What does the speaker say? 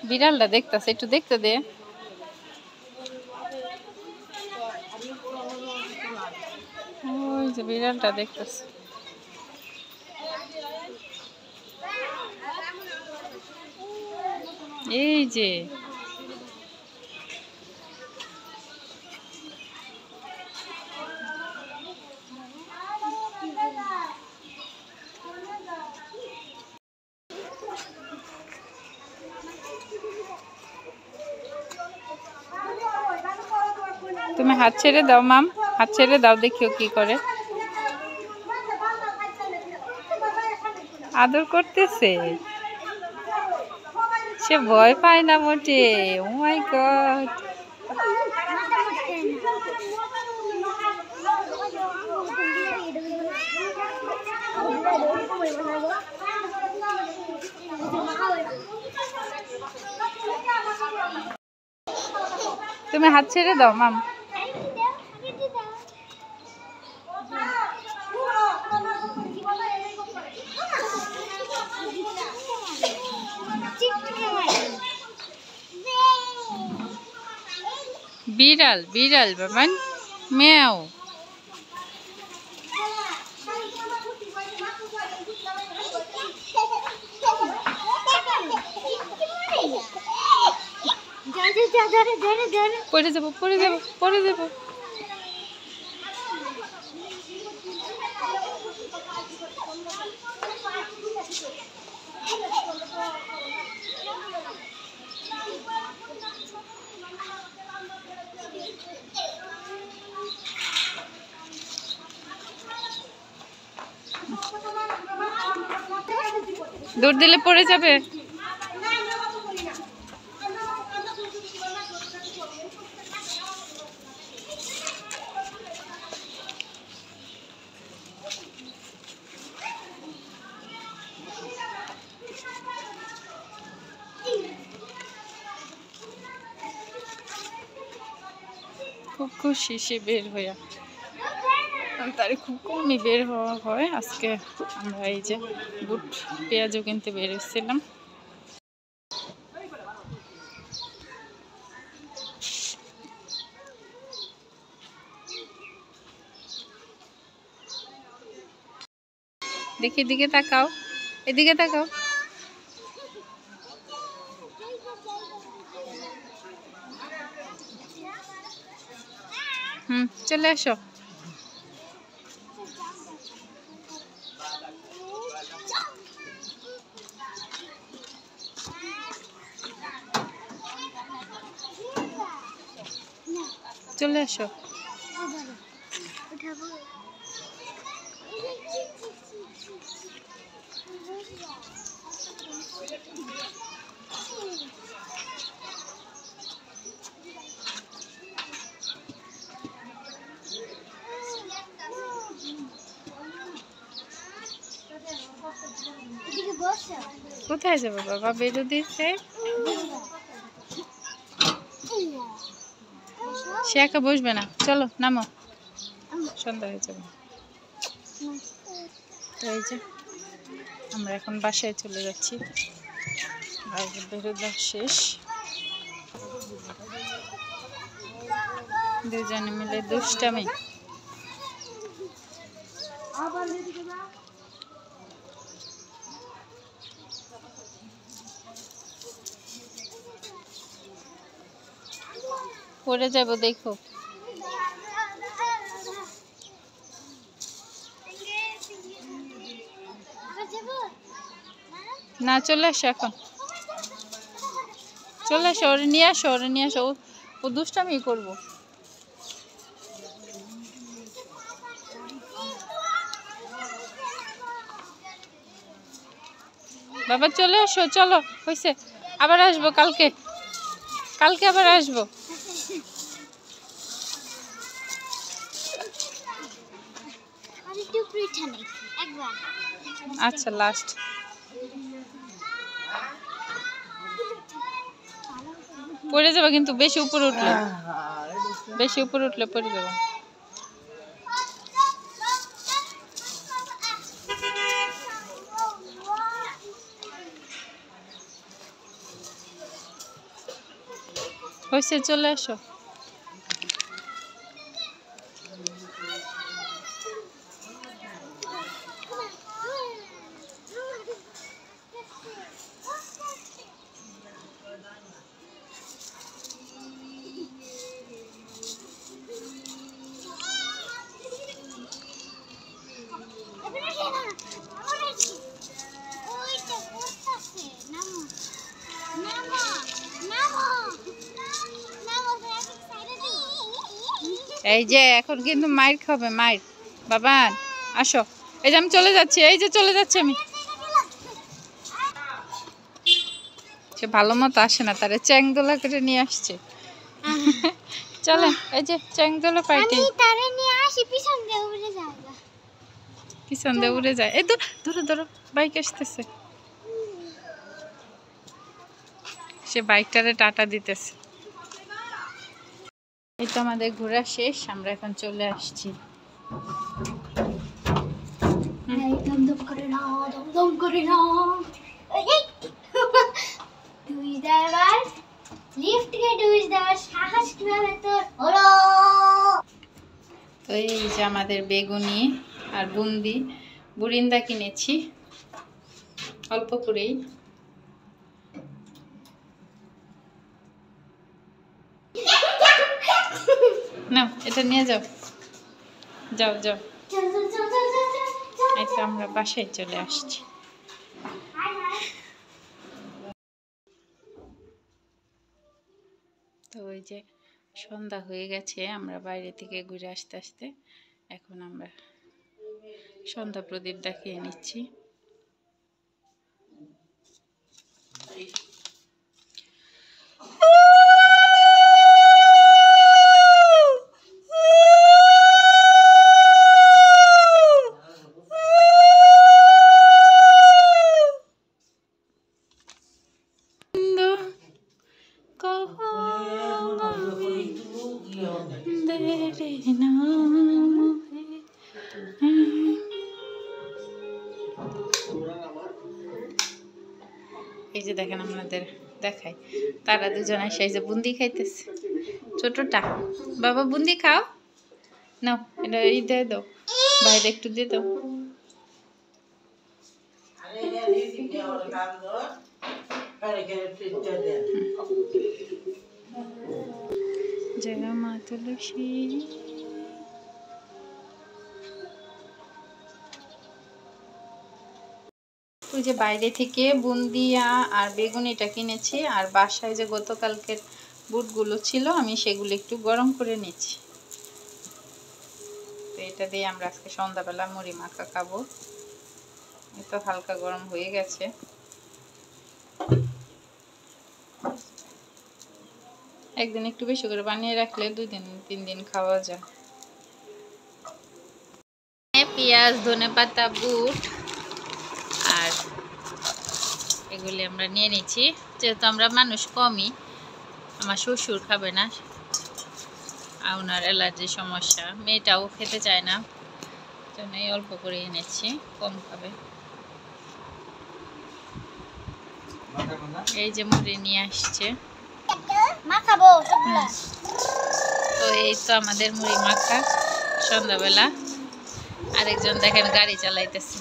বিড়ালটা দেখতেছে, একটু দেখতে দে। ওই যে বিড়ালটা দেখতেছে। এই যে তুমি হাত ছেড়ে দাও মাম, হাত ছেড়ে দাও, দেখিও কি করে। আদর করতেছে, সে ভয় পায় না মোটে। ও মাই গড, তুমি হাত ছেড়ে দাও মাম। বিড়াল বিড়াল বাবান, ম্যাও। পড়ে যাবো পড়ে যাবো পড়ে যাবো। দৌড় দিলে পড়ে যাবে। খুব খুশি সে বের হইয়া, তার খুব কমই বের হওয়া হয়। আজকে আমরা এই যে বুট পেঁয়াজও কিনতে বের হচ্ছিলাম। দেখি এদিকে তাকাও, এদিকে তাকাও। চলে আসো। চলে আসো। কোথায় যাবো বাবা, বেরো দিচ্ছে। সে একা বসবে না, চলো নামো, সন্ধ্যা হয়ে যাবে। তো এই যে আমরা এখন বাসায় চলে যাচ্ছি, বাইরে বেরোনো শেষ। দুজনে মিলে দুষ্টামি। পড়ে যাবো দেখো। না চলে আসো, এখন চলে আসো, ওরে নিয়ে আসো, ওরে নিয়ে আসো, ও দুষ্টামি করবো। বাবা চলে আসো, চলো হয়েছে, আবার আসবো কালকে, কালকে আবার আসবো। আচ্ছা লাস্ট। পড়ে যাবে কিন্তু, বেশি উপরে উঠলে, বেশি উপরে উঠলে পড়ে যাবে। হয়েছে, চলে আসো। এই যে এখন কিন্তু মাইর খাবে, মাইর। বাবান আসো, এই যে আমি চলে যাচ্ছি, এই যে চলে যাচ্ছি আমি। সে ভালো মতো আসে না, তারে চ্যাংদোলা করে নিয়ে আসছে। চলে, এই যে চ্যাংদোলা পার্টি। পিছন দিয়ে উড়ে যায়। এই ধরো ধরো, বাইক আসতেছে। সে বাইকটারে টাটা দিতেছে। এই তো আমাদের ঘোরা শেষ, আমরা এখন চলে আসছি। তো এই যে আমাদের বেগুনি আর বুন্দি বুরিন্দা কিনেছি অল্প করেই। না, এটা নিয়ে যাও, যাও যাও। এই তো আমরা বাসায় চলে আসছি। তো ওই যে সন্ধ্যা হয়ে গেছে, আমরা বাইরে থেকে ঘুরে আসতে আসতে এখন আমরা সন্ধ্যা প্রদীপ দেখিয়ে নিচ্ছি। এই যে দেখেন, আপনাদের দেখাই, তারা দুজনে সেই যে বুন্দি খাইতেছে। ছোটটা বাবা বুন্দি খাও, নাও এটা এই দিয়ে দাও, বাইরে একটু দিয়ে দাও। জয় মা তুলসী। ওই যে বাইরে থেকে বুন্দিয়া আর বেগুনিটা কিনেছি, আর বাসায় যে গতকালকের বুটগুলো ছিল আমি সেগুলো একটু গরম করে নিচ্ছি। তো এটা দিয়ে আমরা আজকে সন্ধ্যাবেলা মুড়ি মাখা খাবো। এই তো হালকা গরম হয়ে গেছে। একদিন একটু বেশি করে বানিয়ে রাখলে 2 দিন 3 দিন খাওয়া যায়। পেঁয়াজ, ধনেপাতা, বুট আর এগুলি আমরা নিয়ে নিচ্ছি, যেহেতু আমরা মানুষ কমই। আমার শ্বশুর খাবে না, আর ওনার অ্যালার্জির সমস্যা, মেয়েটাও খেতে চায় না, জন্য অল্প করে এনেছি, কম খাবে। এই যে মুড়ি নিয়ে আসছে, তো এই তো আমাদের মুড়ি মাখা সন্ধ্যাবেলা। আরেকজন দেখেন গাড়ি চালাইতেছে।